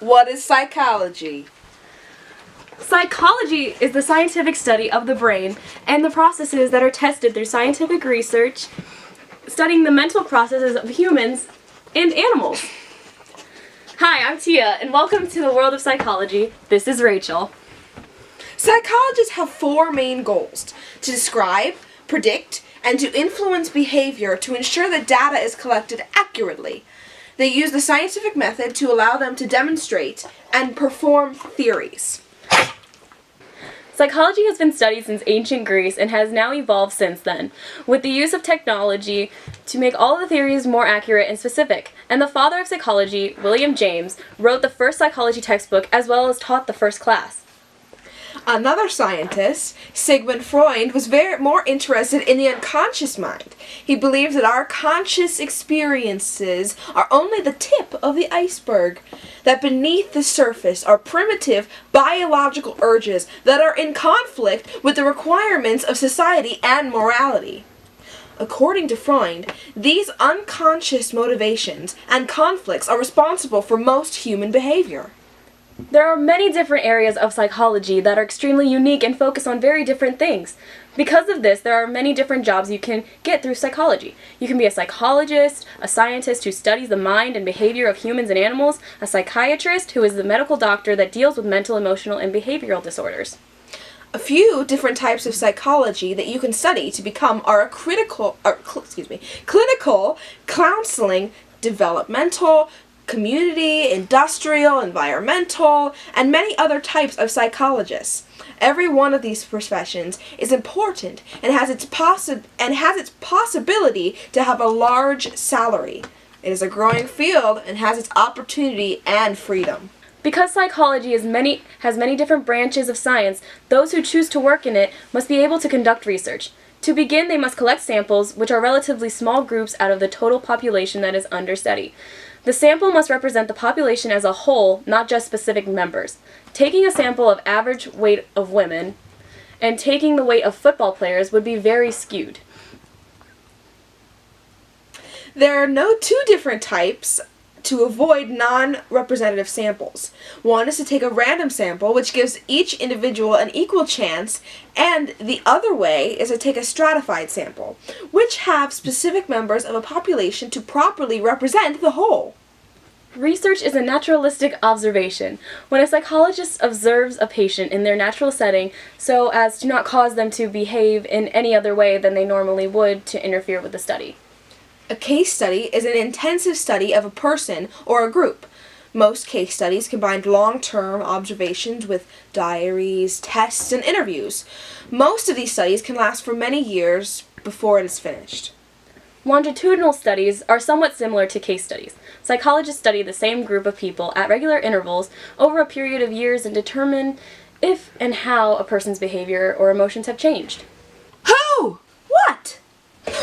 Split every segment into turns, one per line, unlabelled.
What is psychology?
Psychology is the scientific study of the brain and the processes that are tested through scientific research, studying the mental processes of humans and animals. Hi, I'm Tia, and welcome to the world of psychology. This is Rachel.
Psychologists have four main goals: to describe, predict, and to influence behavior to ensure that data is collected accurately. They use the scientific method to allow them to demonstrate and perform theories.
Psychology has been studied since ancient Greece and has now evolved since then, with the use of technology to make all the theories more accurate and specific. And the father of psychology, William James, wrote the first psychology textbook as well as taught the first class.
Another scientist, Sigmund Freud, was more interested in the unconscious mind. He believed that our conscious experiences are only the tip of the iceberg, that beneath the surface are primitive biological urges that are in conflict with the requirements of society and morality. According to Freud, these unconscious motivations and conflicts are responsible for most human behavior.
There are many different areas of psychology that are extremely unique and focus on very different things. Because of this, there are many different jobs you can get through psychology. You can be a psychologist, a scientist who studies the mind and behavior of humans and animals, a psychiatrist who is the medical doctor that deals with mental, emotional, and behavioral disorders.
A few different types of psychology that you can study to become are clinical counseling, developmental, community, industrial, environmental, and many other types of psychologists. Every one of these professions is important and has its possibility to have a large salary. It is a growing field and has its opportunity and freedom.
Because psychology has many different branches of science, those who choose to work in it must be able to conduct research. To begin, they must collect samples, which are relatively small groups out of the total population that is under study. The sample must represent the population as a whole, not just specific members. Taking a sample of average weight of women and taking the weight of football players would be very skewed.
There are no two different types to avoid non-representative samples. One is to take a random sample, which gives each individual an equal chance, and the other way is to take a stratified sample, which have specific members of a population to properly represent the whole.
Research is a naturalistic observation. When a psychologist observes a patient in their natural setting so as to not cause them to behave in any other way than they normally would to interfere with the study.
A case study is an intensive study of a person or a group. Most case studies combine long-term observations with diaries, tests, and interviews. Most of these studies can last for many years before it is finished.
Longitudinal studies are somewhat similar to case studies. Psychologists study the same group of people at regular intervals over a period of years and determine if and how a person's behavior or emotions have changed.
Who? What?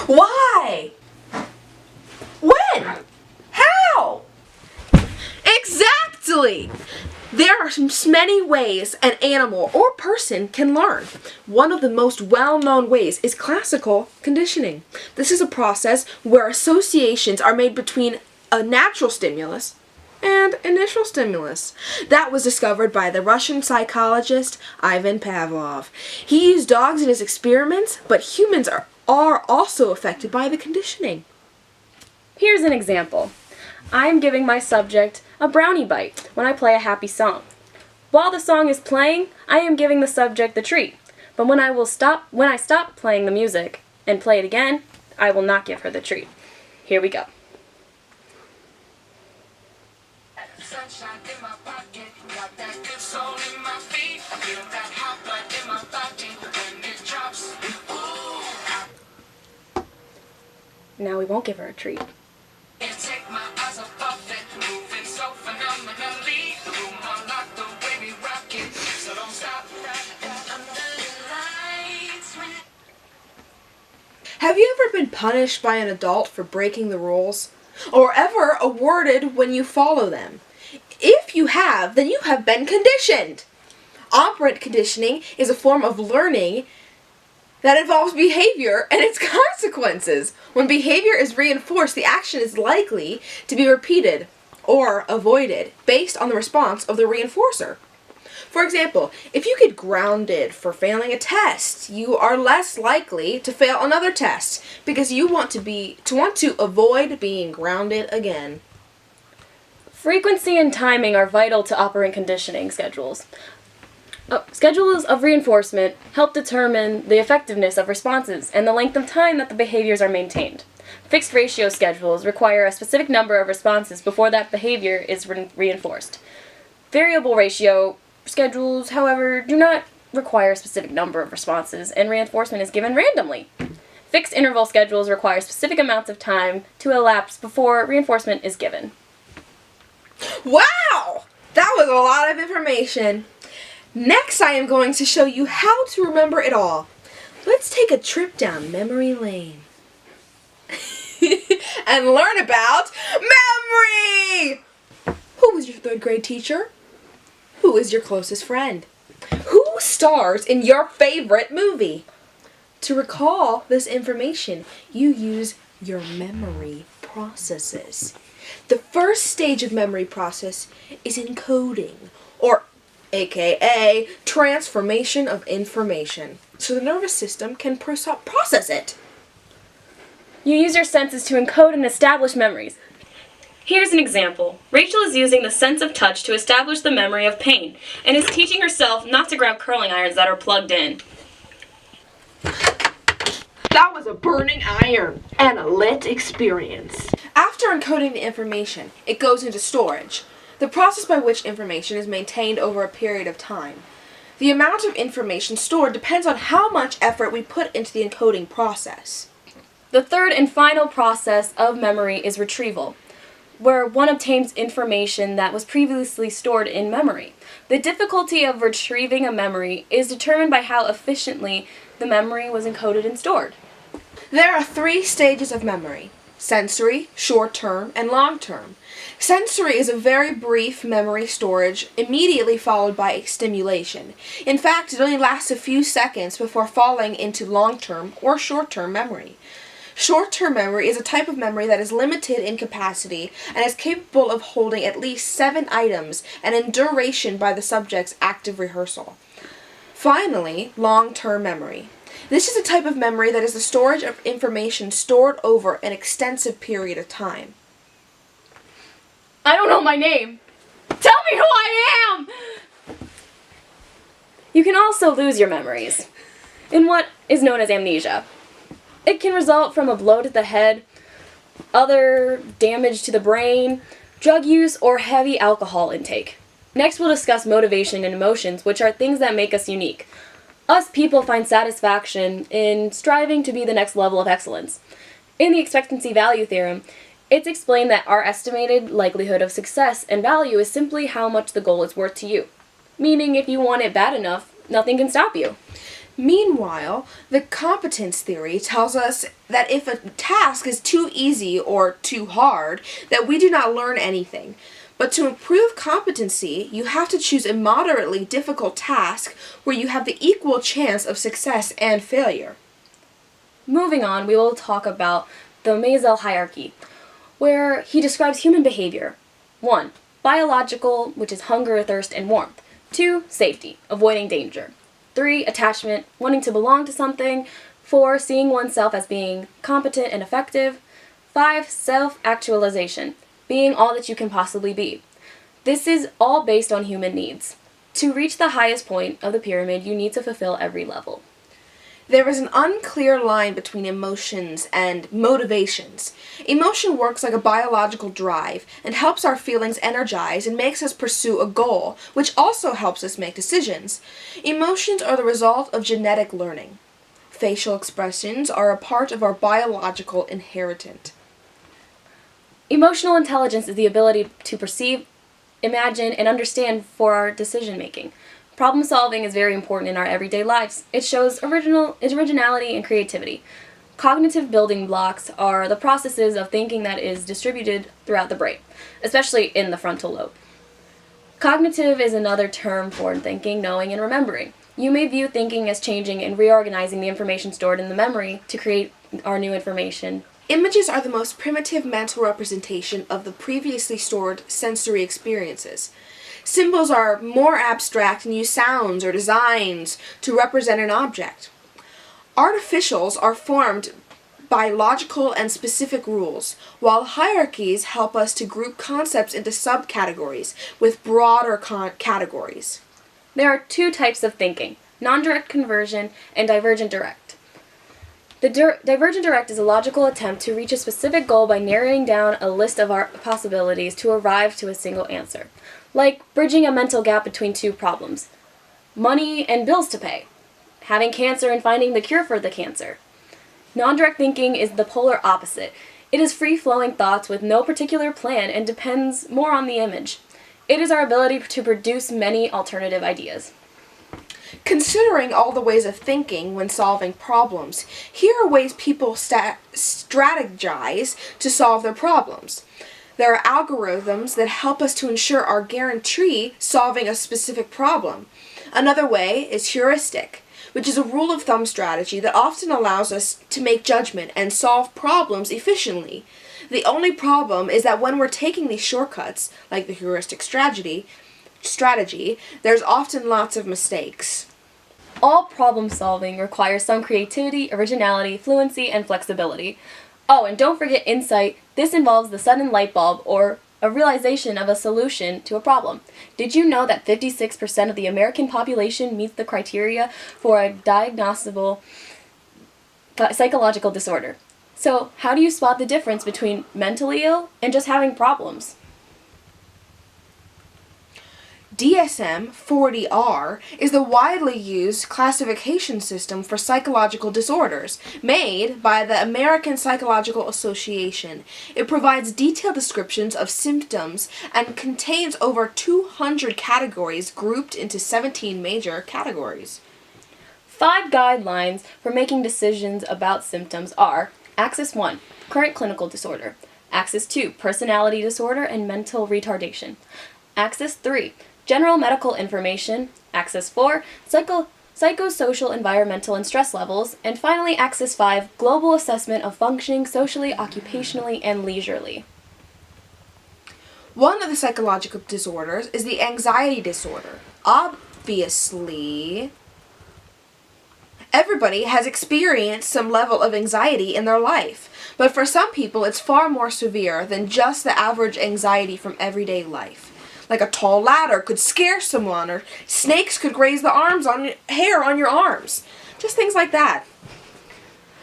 Why? When? How? Exactly! There are many ways an animal or person can learn. One of the most well-known ways is classical conditioning. This is a process where associations are made between a natural stimulus and initial stimulus. That was discovered by the Russian psychologist Ivan Pavlov. He used dogs in his experiments, but humans are also affected by the conditioning.
Here's an example. I'm giving my subject a brownie bite when I play a happy song. While the song is playing, I am giving the subject the treat. But when I stop playing the music and play it again, I will not give her the treat. Here we go. Sunshine in my pocket, got that good soul in my feet. I feel that hot blood in my body when it drops. Ooh. Now we won't give her a treat. Take my eyes off it, moving so phenomenally. The room unlocked the way we rock it, so don't stop.
Have you ever been punished by an adult for breaking the rules? Or ever awarded when you follow them? If you have, then you have been conditioned. Operant conditioning is a form of learning that involves behavior and its consequences. When behavior is reinforced, the action is likely to be repeated or avoided based on the response of the reinforcer. For example, if you get grounded for failing a test, you are less likely to fail another test because you want to avoid being grounded again.
Frequency and timing are vital to operant conditioning schedules. Schedules of reinforcement help determine the effectiveness of responses and the length of time that the behaviors are maintained. Fixed ratio schedules require a specific number of responses before that behavior is reinforced. Variable ratio schedules, however, do not require a specific number of responses, and reinforcement is given randomly. Fixed interval schedules require specific amounts of time to elapse before reinforcement is given.
Wow! That was a lot of information. Next, I am going to show you how to remember it all. Let's take a trip down memory lane and learn about memory! Who was your third grade teacher? Who is your closest friend? Who stars in your favorite movie? To recall this information, you use your memory processes. The first stage of memory process is encoding, or aka transformation of information, so the nervous system can process it.
You use your senses to encode and establish memories. Here's an example. Rachel is using the sense of touch to establish the memory of pain and is teaching herself not to grab curling irons that are plugged in.
That was a burning iron and a lit experience. After encoding the information, it goes into storage, the process by which information is maintained over a period of time. The amount of information stored depends on how much effort we put into the encoding process.
The third and final process of memory is retrieval, where one obtains information that was previously stored in memory. The difficulty of retrieving a memory is determined by how efficiently the memory was encoded and stored.
There are 3 stages of memory: sensory, short-term, and long-term. Sensory is a very brief memory storage immediately followed by stimulation. In fact, it only lasts a few seconds before falling into long-term or short-term memory. Short-term memory is a type of memory that is limited in capacity and is capable of holding at least 7 items and in duration by the subject's active rehearsal. Finally, long-term memory. This is a type of memory that is the storage of information stored over an extensive period of time.
I don't know my name. Tell me who I am! You can also lose your memories in what is known as amnesia. It can result from a blow to the head, other damage to the brain, drug use, or heavy alcohol intake. Next, we'll discuss motivation and emotions, which are things that make us unique. Us people find satisfaction in striving to be the next level of excellence. In the expectancy value theorem, it's explained that our estimated likelihood of success and value is simply how much the goal is worth to you. Meaning, if you want it bad enough, nothing can stop you.
Meanwhile, the competence theory tells us that if a task is too easy or too hard, that we do not learn anything. But to improve competency, you have to choose a moderately difficult task where you have the equal chance of success and failure.
Moving on, we will talk about the Maslow's hierarchy, where he describes human behavior. 1. Biological, which is hunger, thirst, and warmth. 2. Safety, avoiding danger. 3. Attachment, wanting to belong to something. 4. Seeing oneself as being competent and effective. 5. Self-actualization, being all that you can possibly be. This is all based on human needs. To reach the highest point of the pyramid, you need to fulfill every level.
There is an unclear line between emotions and motivations. Emotion works like a biological drive and helps our feelings energize and makes us pursue a goal, which also helps us make decisions. Emotions are the result of genetic learning. Facial expressions are a part of our biological inheritance.
Emotional intelligence is the ability to perceive, imagine, and understand for our decision making. Problem solving is very important in our everyday lives. It shows originality and creativity. Cognitive building blocks are the processes of thinking that is distributed throughout the brain, especially in the frontal lobe. Cognitive is another term for thinking, knowing, and remembering. You may view thinking as changing and reorganizing the information stored in the memory to create our new information
Images are the most primitive mental representation of the previously stored sensory experiences. Symbols are more abstract and use sounds or designs to represent an object. Artificials are formed by logical and specific rules, while hierarchies help us to group concepts into subcategories with broader categories.
There are two types of thinking: non-direct conversion and divergent direct. The divergent direct is a logical attempt to reach a specific goal by narrowing down a list of our possibilities to arrive to a single answer, like bridging a mental gap between two problems: money and bills to pay, having cancer and finding the cure for the cancer. Non-direct thinking is the polar opposite. It is free-flowing thoughts with no particular plan and depends more on the image. It is our ability to produce many alternative ideas.
Considering all the ways of thinking when solving problems, here are ways people strategize to solve their problems. There are algorithms that help us to ensure our guarantee solving a specific problem. Another way is heuristic, which is a rule of thumb strategy that often allows us to make judgment and solve problems efficiently. The only problem is that when we're taking these shortcuts, like the heuristic strategy, there's often lots of mistakes.
All problem solving requires some creativity, originality, fluency, and flexibility. Oh, and don't forget insight. This involves the sudden light bulb or a realization of a solution to a problem. Did you know that 56% of the American population meets the criteria for a diagnosable psychological disorder? So, how do you spot the difference between mentally ill and just having problems?
DSM-40R is the widely used classification system for psychological disorders made by the American Psychological Association. It provides detailed descriptions of symptoms and contains over 200 categories grouped into 17 major categories.
5 guidelines for making decisions about symptoms are: Axis 1, current clinical disorder; Axis 2, personality disorder and mental retardation; Axis 3, general medical information; Axis 4, psychosocial, environmental, and stress levels; and finally Axis 5, global assessment of functioning socially, occupationally, and leisurely.
One of the psychological disorders is the anxiety disorder. Obviously, everybody has experienced some level of anxiety in their life, but for some people it's far more severe than just the average anxiety from everyday life. Like a tall ladder could scare someone, or snakes could graze the hair on your arms. Just things like that.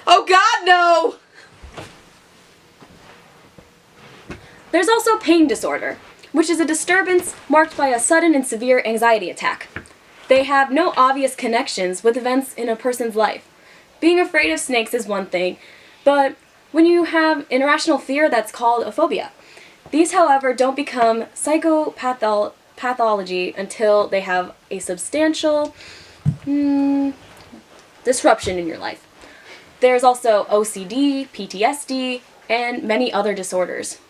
Oh God, no!
There's also pain disorder, which is a disturbance marked by a sudden and severe anxiety attack. They have no obvious connections with events in a person's life. Being afraid of snakes is one thing, but when you have irrational fear, that's called a phobia. These, however, don't become psychopathology until they have a substantial disruption in your life. There's also OCD, PTSD, and many other disorders.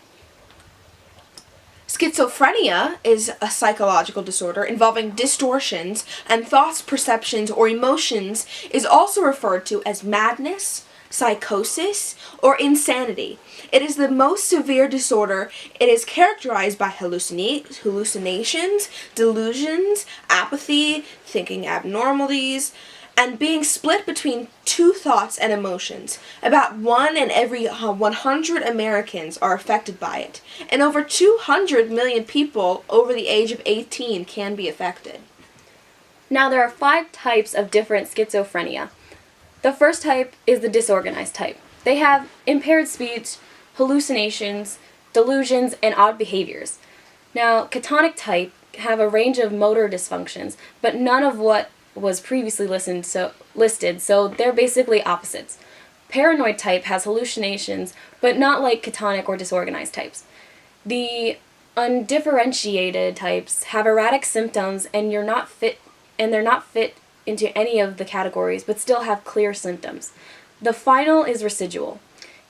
Schizophrenia is a psychological disorder involving distortions and thoughts, perceptions, or emotions, is also referred to as madness, psychosis, or insanity. It is the most severe disorder. It is characterized by hallucinations, delusions, apathy, thinking abnormalities, and being split between two thoughts and emotions. About 1 in every 100 Americans are affected by it, and over 200 million people over the age of 18 can be affected.
Now, there are 5 types of different schizophrenia. The first type is the disorganized type. They have impaired speech, hallucinations, delusions, and odd behaviors. Now, catatonic type have a range of motor dysfunctions, but none of what was previously listed, so they're basically opposites. Paranoid type has hallucinations, but not like catatonic or disorganized types. The undifferentiated types have erratic symptoms, and they're not fit into any of the categories, but still have clear symptoms. The final is residual.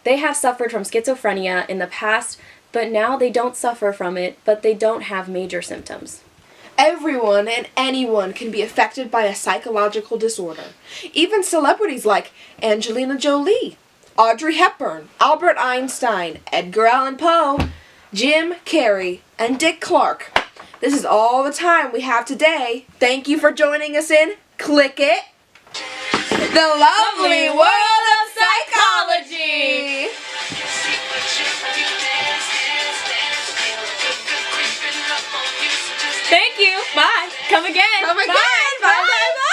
They have suffered from schizophrenia in the past, but now they don't suffer from it, but they don't have major symptoms.
Everyone and anyone can be affected by a psychological disorder. Even celebrities like Angelina Jolie Audrey Hepburn, Albert Einstein, Edgar Allan Poe, Jim Carrey, and Dick Clark. This is all the time we have today. Thank you for joining us in Click It, the lovely world of psychology.
Thank you. Bye. Come again.
Come again.
Bye.
Bye. Bye. Bye.